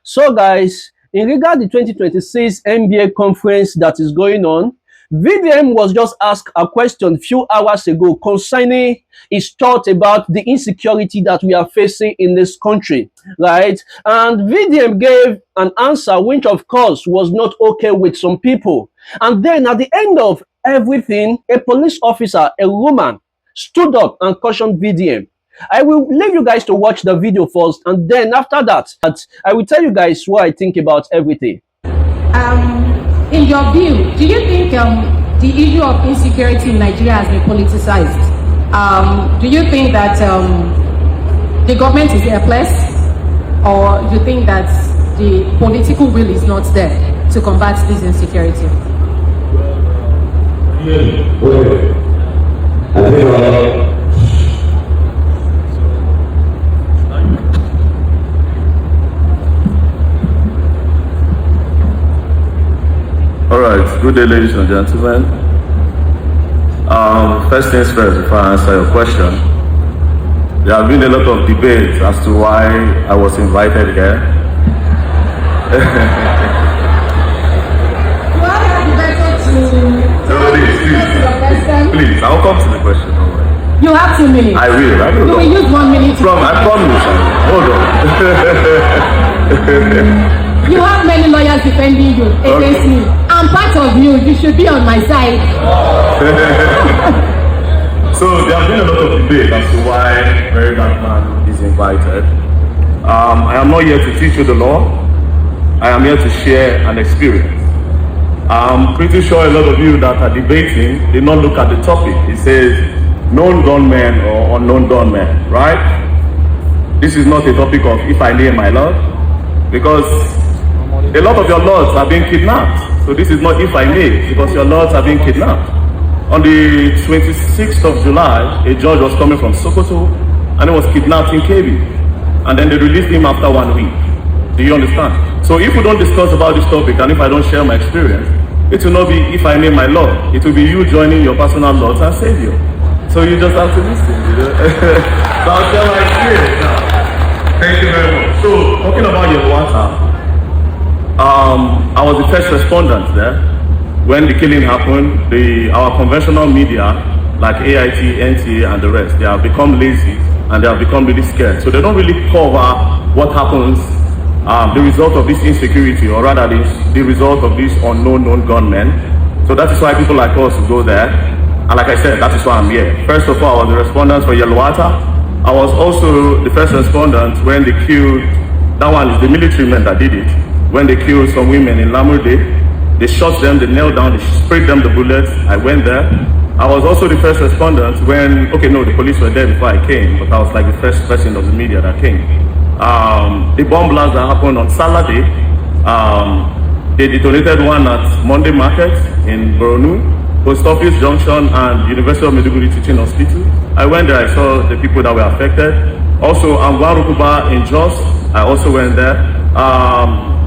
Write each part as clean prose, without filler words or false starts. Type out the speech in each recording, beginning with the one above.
So guys, in regard to the 2026 NBA conference that is going on, VDM was just asked a question a few hours ago concerning his thought about the insecurity that we are facing in this country, right? And VDM gave an answer which of course was not okay with some people. And then at the end of everything, a police officer, a woman, stood up and cautioned VDM. I will leave you guys to watch the video first, and then after that, I will tell you guys what I think about everything. In your view, do you think the issue of insecurity in Nigeria has been politicized? Do you think that the government is helpless, or do you think that the political will is not there to combat this insecurity? All right, good day, ladies and gentlemen. First things first, before I answer your question, there have been a lot of debates as to why I was invited here. Please, I'll come to the question. You have 2 minutes. I will. You will use 1 minute. I promise. Hold on. You have many lawyers defending you against me. I'm part of you. You should be on my side. So there have been a lot of debate as to why VeryDarkMan is invited. I am not here to teach you the law. I am here to share an experience. I'm pretty sure a lot of you that are debating did not look at the topic. It says known gunmen or unknown gunmen, right? This is not a topic of if I name my lord, because a lot of your lords are being kidnapped. So this is not if I may, because your lords are being kidnapped. On the 26th of July, a judge was coming from Sokoto and he was kidnapped in KB. And then they released him after 1 week. Do you understand? So if we don't discuss about this topic and if I don't share my experience, it will not be if I name my lord. It will be you joining your personal lords and savior. So you just have to listen. So I'll share my experience now. Thank you very much. So talking about your water, I was the first respondent there when the killing happened. Our conventional media, like AIT, NTA, and the rest, they have become lazy and they have become really scared. So they don't really cover what happens, the result of this insecurity, or rather the result of these unknown gunmen. So that is why people like us go there. And like I said, that is why I'm here. First of all, I was the respondent for Yelwata. I was also the first respondent when they killed, that one is the military men that did it. When they killed some women in Lamurde, they shot them, they knelt down, they sprayed them the bullets. I went there. I was also the first respondent when, the police were there before I came, but I was like the first person of the media that came. The bomb blast that happened on Saturday, they detonated one at Monday Market in Boronu, Post Office Junction, and University of Maiduguri Teaching Hospital. I went there, I saw the people that were affected. Also, Angwarukuba in Jos, I also went there.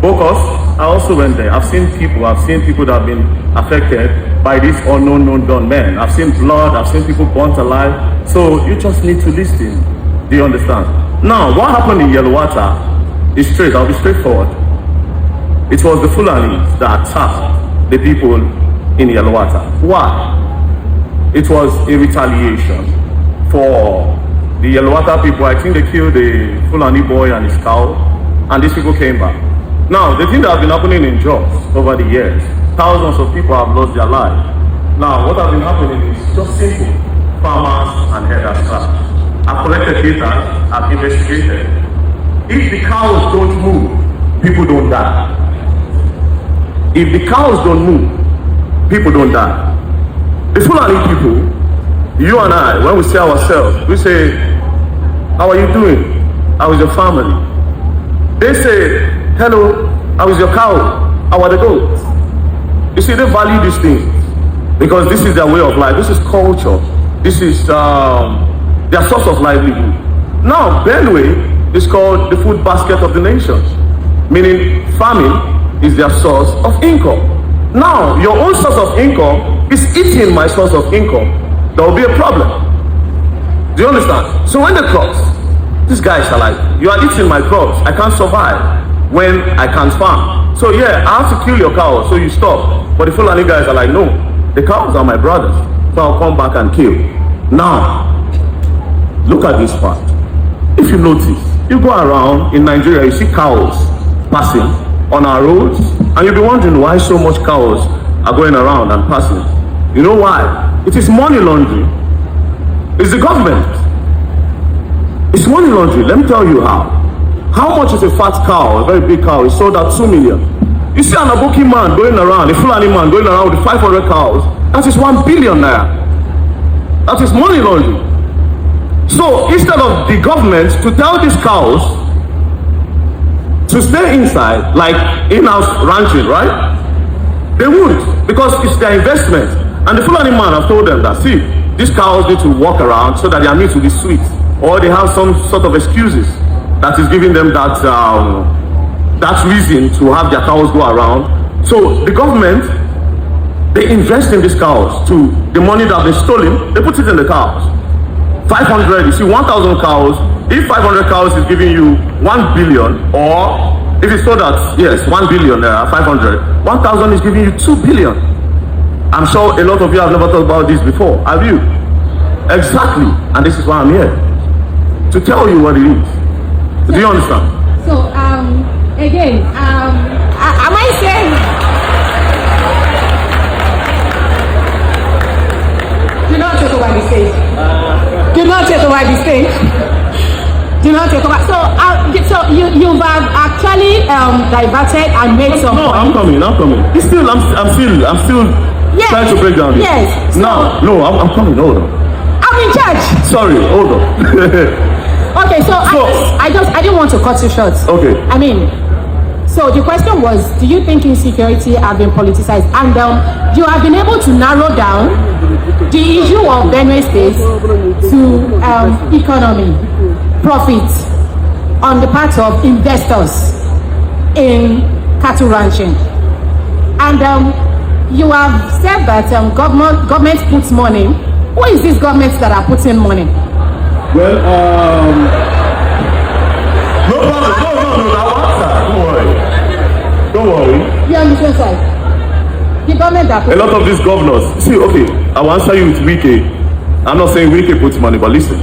Bokos, I also went there. I've seen people that have been affected by these unknown gunmen. I've seen blood, I've seen people burnt alive. So you just need to listen. Do you understand? Now, what happened in Yelwata is straight. I'll be straightforward. It was the Fulanis that attacked the people in Yelwata. Why? It was a retaliation for the Yelwata people. I think they killed the Fulani boy and his cow, and these people came back. Now, the thing that has been happening in Jos over the years, thousands of people have lost their lives. Now, what has been happening is just simple. Farmers and herders crash. I've collected data, I've investigated. If the cows don't move, people don't die. If the cows don't move, people don't die. The Fulani people, you and I, when we see ourselves, we say, how are you doing? How is your family? They say, hello, how is your cow? How are the goats? You see, they value these things because this is their way of life. This is culture. This is their source of livelihood. Now, Benue is called the food basket of the nations, meaning farming is their source of income. Now, your own source of income is eating my source of income. There will be a problem. Do you understand? So when the crops, these guys are like, you are eating my crops, I can't survive. when I can't farm. So yeah, I have to kill your cows, so you stop. But the Fulani guys are like, no, the cows are my brothers, so I'll come back and kill. Now, look at this part. If you notice, you go around in Nigeria, you see cows passing on our roads, and you'll be wondering why so much cows are going around and passing. You know why? It is money laundering. It's the government. It's money laundering. Let me tell you how. How much is a fat cow, a very big cow, is sold at 2 million. You see an Aboki man going around, a Fulani man going around with 500 cows, that is 1 billion naira. That is money laundering. So instead of the government to tell these cows to stay inside, like in-house ranching, right? They won't, because it's their investment. And the Fulani man have told them that, see, these cows need to walk around so that their meat will be sweet, or they have some sort of excuses that is giving them that reason to have their cows go around. So the government, they invest in these cows. To the money that they stolen, they put it in the cows. 500, you see 1,000 cows. If 500 cows is giving you 1 billion, or if it's so that, yes, 1 billion, 500, 1,000 is giving you 2 billion. I'm sure a lot of you have never thought about this before, have you? Exactly, and this is why I'm here, to tell you what it is. Do you understand? So, again, am I saying? Do not take over the stage. Do not take over the stage. Do not take over. So you've actually diverted and made some No, points. I'm coming. It's still, I'm still Yes. trying to break down this. Yes. No, I'm coming. Hold on. I'm in charge. Sorry, hold on. Okay, so I didn't want to cut you short. Okay. I mean, so the question was, do you think insecurity have been politicized? And you have been able to narrow down the issue of Benue State to economy, profit on the part of investors in cattle ranching. And you have said that government puts money. Who is this government that are putting money? Well, no problem. No, don't worry. You on the same side. The government that A lot of these governors, see, okay, I will answer you with Wike. I'm not saying Wike puts money, but listen.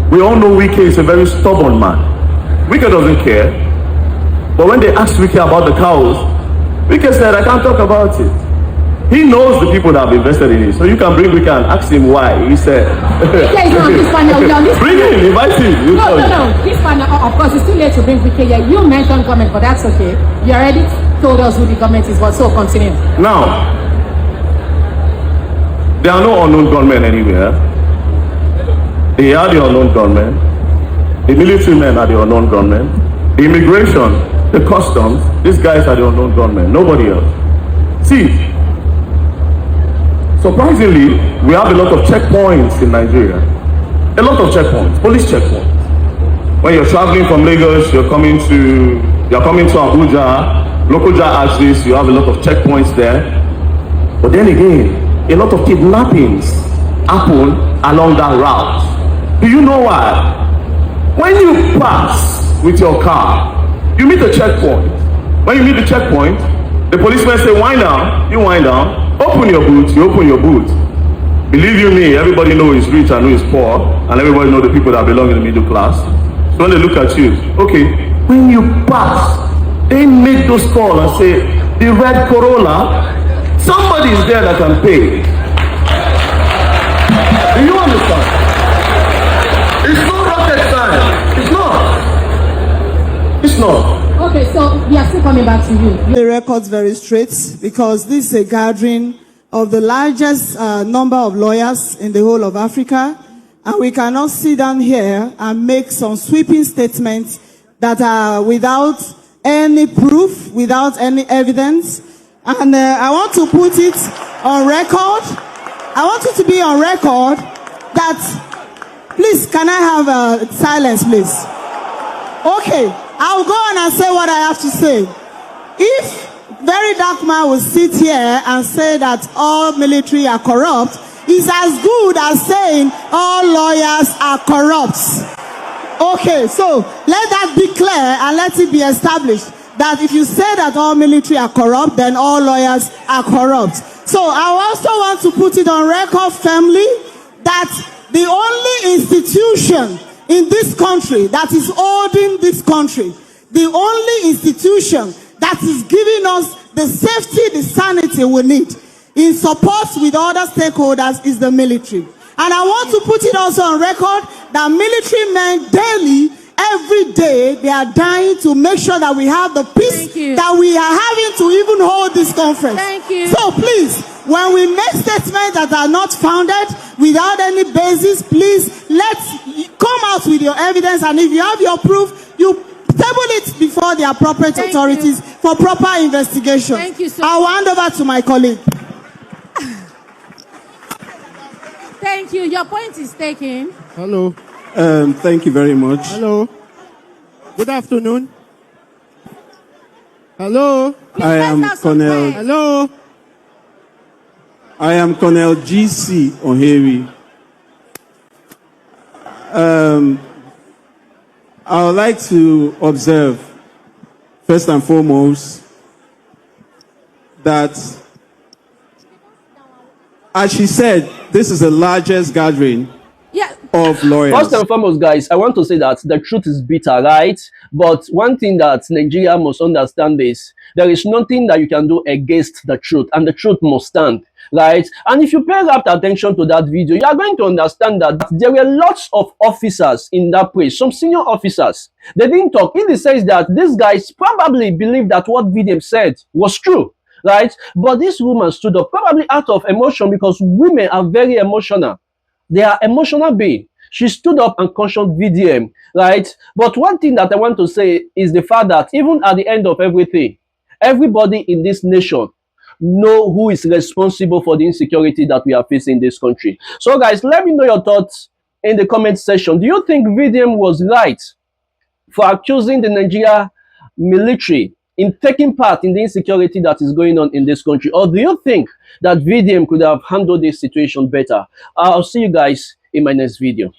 We all know Wike is a very stubborn man. Wike doesn't care. But when they asked Wike about the cows, Wike said, I can't talk about it. He knows the people that have invested in it. So you can bring Wike and ask him why. He said, Wike is not on this panel. We are on this bring him, invite him. No. This panel, of course, it's too late to bring Wike here. You mentioned government, but that's okay. You already told us who the government is, but so continue. Now, there are no unknown gunmen anywhere. They are the unknown gunmen. The military men are the unknown gunmen. The immigration, the customs, these guys are the unknown gunmen. Nobody else. See, surprisingly, we have a lot of checkpoints in Nigeria. A lot of checkpoints, police checkpoints. When you're traveling from Lagos, you're coming to Abuja, local jar access, you have a lot of checkpoints there. But then again, a lot of kidnappings happen along that route. Do you know why? When you pass with your car, you meet a checkpoint. When you meet the checkpoint, the policemen say, wind down, you wind down, open your boot, you open your boot. Believe you me, everybody knows who's rich and who is poor, and everybody knows the people that belong in the middle class. So when they look at you, okay, when you pass, they make those calls and say, the red Corolla, somebody is there that can pay. Do you understand? It's not rocket science. It's not. Okay, so we are still coming back to you. The record's very straight because this is a gathering of the largest number of lawyers in the whole of Africa, and we cannot sit down here and make some sweeping statements that are without any proof, without any evidence. And I want to put it on record. I want it to be on record that, please, can I have silence, please? Okay, I'll go on and say what I have to say. If VeryDarkMan will sit here and say that all military are corrupt, it's as good as saying all lawyers are corrupt. Okay, so let that be clear and let it be established. that if you say that all military are corrupt, then all lawyers are corrupt. So I also want to put it on record firmly that the only institution in this country that is holding this country, the only institution that is giving us the safety, the sanity we need in support with other stakeholders is the military. And I want to put it also on record that military men daily, every day, they are dying to make sure that we have the peace that we are having to even hold this conference. Thank you. So please, when we make statements that are not founded, without any basis, please, let's come out with your evidence, and if you have your proof, you table it before the appropriate authorities for proper investigation. Thank you so I'll hand over to my colleague. Thank you. Your point is taken. Hello. Thank you very much. Hello. Good afternoon. Hello. I am Colonel. Hello. I am Colonel GC Oheri. I would like to observe, first and foremost, that, as she said, this is the largest gathering of lawyers. First and foremost, guys, I want to say that the truth is bitter, right? But one thing that Nigeria must understand is there is nothing that you can do against the truth, and the truth must stand, right? And if you pay rapt attention to that video, you are going to understand that there were lots of officers in that place, some senior officers. They didn't talk in the sense that these guys probably believed that what VDM said was true, right? But this woman stood up probably out of emotion, because women are very emotional. They are emotional beings. She stood up and cautioned VDM, right? But one thing that I want to say is the fact that even at the end of everything, everybody in this nation know who is responsible for the insecurity that we are facing in this country. So guys, let me know your thoughts in the comment section. Do you think VDM was right for accusing the Nigeria military in taking part in the insecurity that is going on in this country? Or do you think that VDM could have handled this situation better? I'll see you guys in my next video.